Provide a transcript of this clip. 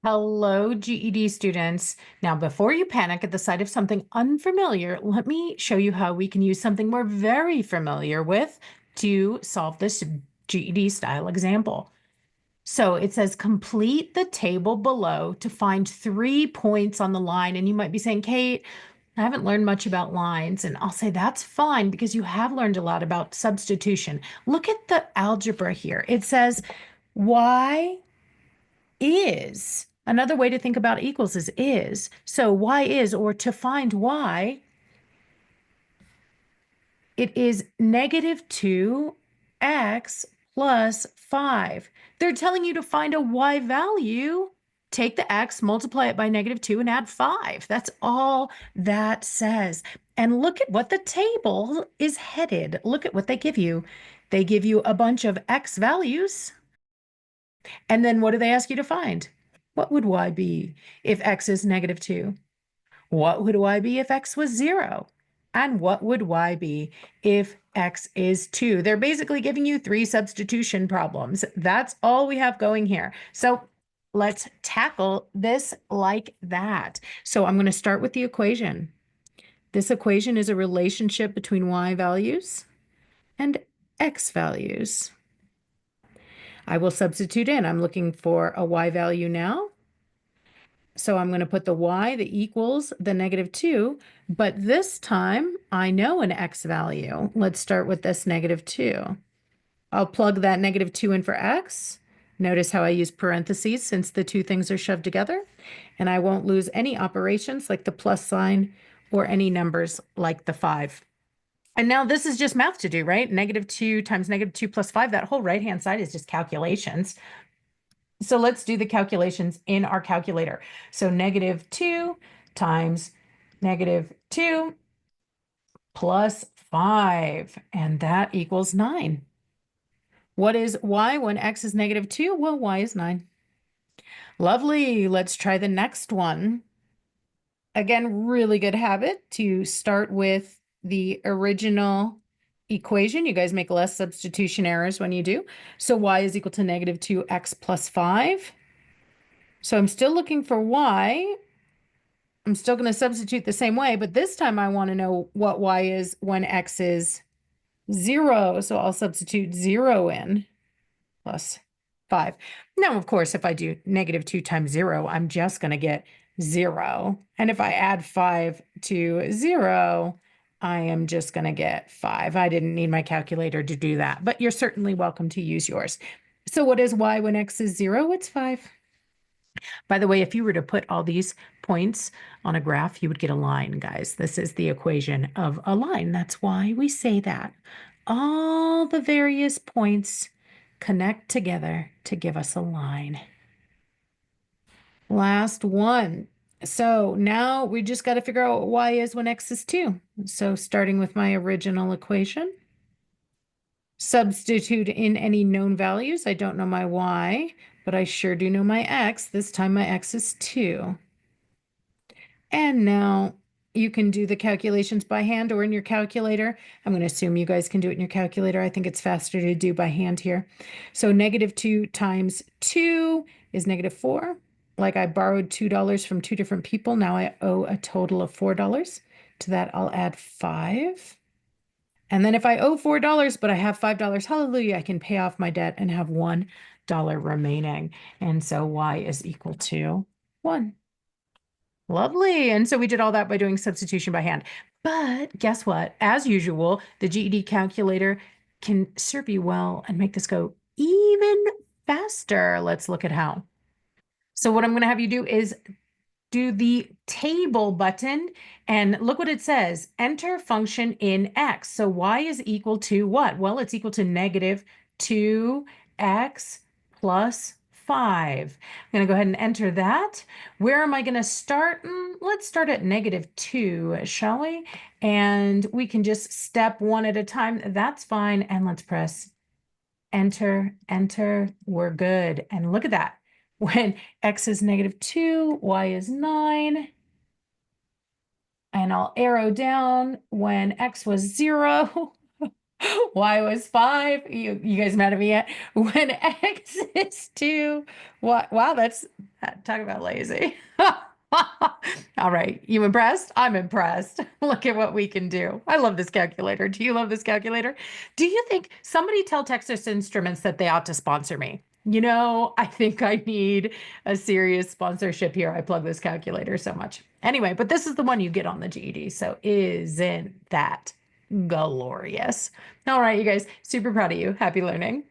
Hello, GED students. Now, before you panic at the sight of something unfamiliar, let me show you how we can use something we're very familiar with to solve this GED style example. So it says complete the table below to find 3 points on the line. And you might be saying, Kate, I haven't learned much about lines. And I'll say that's fine because you have learned a lot about substitution. Look at the algebra here. It says y is. Another way to think about equals is. So y is, or to find y, it is negative 2x plus 5. They're telling you to find a y value. Take the x, multiply it by negative 2, and add 5. That's all that says. And look at what the table is headed. Look at what they give you. They give you a bunch of x values. And then what do they ask you to find? What would y be if x is negative 2? What would y be if x was 0? And what would y be if x is 2? They're basically giving you 3 substitution problems. That's all we have going here. So let's tackle this like that. So I'm going to start with the equation. This equation is a relationship between y values and x values. I will substitute in. I'm looking for a y value now. So I'm going to put the y that equals the negative 2, but this time I know an x value. Let's start with this negative 2. I'll plug that negative 2 in for x. Notice how I use parentheses since the two things are shoved together. And I won't lose any operations like the plus sign or any numbers like the 5. And now this is just math to do, right? Negative 2 times negative 2 plus 5, that whole right-hand side is just calculations. So let's do the calculations in our calculator. So negative 2 times negative 2 plus 5, and that equals 9. What is y when x is negative 2? Well, y is 9. Lovely. Let's try the next one. Again, really good habit to start with the original equation. You guys make less substitution errors when you do. So y is equal to negative 2x plus 5. So I'm still looking for y. I'm still going to substitute the same way, but this time I want to know what y is when x is 0. So I'll substitute 0 in plus 5. Now, of course, if I do negative 2 times 0, I'm just going to get 0. And if I add 5 to 0, I am just going to get 5. I didn't need my calculator to do that, but you're certainly welcome to use yours. So what is y when x is 0? It's 5. By the way, if you were to put all these points on a graph, you would get a line, guys. This is the equation of a line. That's why we say that. All the various points connect together to give us a line. Last one. So now we just got to figure out what y is when x is 2. So starting with my original equation, substitute in any known values. I don't know my y, but I sure do know my x. This time my x is 2. And now you can do the calculations by hand or in your calculator. I'm going to assume you guys can do it in your calculator. I think it's faster to do by hand here. So negative 2 times 2 is negative 4. Like I borrowed $2 from 2 different people. Now I owe a total of $4. To that, I'll add 5. And then if I owe $4, but I have $5, hallelujah, I can pay off my debt and have $1 remaining. And so y is equal to 1. Lovely. And so we did all that by doing substitution by hand. But guess what? As usual, the GED calculator can serve you well and make this go even faster. Let's look at how. So what I'm going to have you do is do the table button and look what it says. Enter function in x. So y is equal to what? Well, it's equal to negative 2x plus 5. I'm going to go ahead and enter that. Where am I going to start? Let's start at negative 2, shall we? And we can just step one at a time. That's fine. And let's press enter, enter. We're good. And look at that. When x is negative 2, y is 9. And I'll arrow down when x was 0. Y was 5. You guys mad at me yet? When X is 2. What? Wow, that's talk about lazy. All right. You impressed? I'm impressed. Look at what we can do. I love this calculator. Do you love this calculator? Do you think somebody tell Texas Instruments that they ought to sponsor me? I think I need a serious sponsorship here. I plug this calculator so much. Anyway, but this is the one you get on the GED. So isn't that glorious? All right, you guys, super proud of you. Happy learning.